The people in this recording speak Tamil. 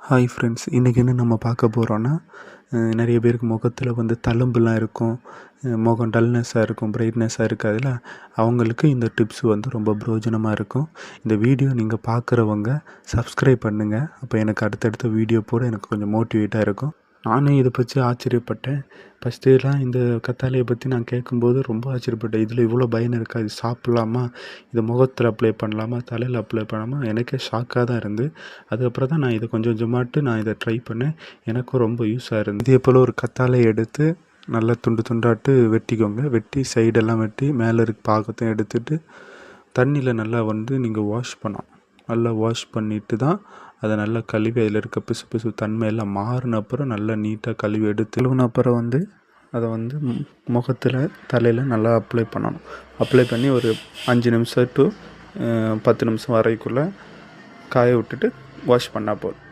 ஹாய் ஃப்ரெண்ட்ஸ், இன்றைக்கி என்ன நம்ம பார்க்க போகிறோன்னா, நிறைய பேருக்கு முகத்தில் வந்து தழும்புலாம் இருக்கும், முகம் டல்னஸ்ஸாக இருக்கும், பிரைட்னஸ்ஸாக இருக்காதுல்ல. அவங்களுக்கு இந்த டிப்ஸ் வந்து ரொம்ப பிரயோஜனமாக இருக்கும். இந்த வீடியோ நீங்கள் பார்க்குறவங்க சப்ஸ்கிரைப் பண்ணுங்கள். அப்போ எனக்கு அடுத்தடுத்த வீடியோ போட எனக்கு கொஞ்சம் மோட்டிவேட்டாக இருக்கும். நானே இதை பற்றி ஆச்சரியப்பட்டேன். ஃபஸ்ட்டுலாம் இந்த கத்தாழையை பற்றி நான் கேட்கும்போது ரொம்ப ஆச்சரியப்பட்டேன். இதில் இவ்வளோ பயன் இருக்கா? இது சாப்பிட்லாமா? இதை முகத்தில் அப்ளை பண்ணலாமா? தலையில் அப்ளை பண்ணலாமா? எனக்கே ஷாக்காக தான் இருந்து. அதுக்கப்புறம் தான் நான் இதை கொஞ்சம் கொஞ்சமாட்டு நான் இதை ட்ரை பண்ணேன். எனக்கும் ரொம்ப யூஸாக இருந்தது. இதே போல் ஒரு கத்தாழையை எடுத்து நல்லா துண்டு துண்டாட்டு வெட்டிக்கோங்க. வெட்டி சைடெல்லாம் வெட்டி மேலே இருக்க பாகத்தையும் எடுத்துட்டு தண்ணியில் நல்லா வந்து நீங்கள் வாஷ் பண்ணணும். நல்லா வாஷ் பண்ணிவிட்டு தான் அதை நல்லா கழுவி அதில் இருக்க பிசு பிசு தன்மையெல்லாம் மாறின அப்புறம் நல்லா நீட்டாக கழுவி எடுத்து கழுவின அப்புறம் வந்து அதை வந்து முகத்தில் தலையில் நல்லா அப்ளை பண்ணணும். அப்ளை பண்ணி ஒரு 5 நிமிஷம் டு 10 நிமிஷம் வரைக்குள்ளே காய விட்டுட்டு வாஷ் பண்ணால் போதும்.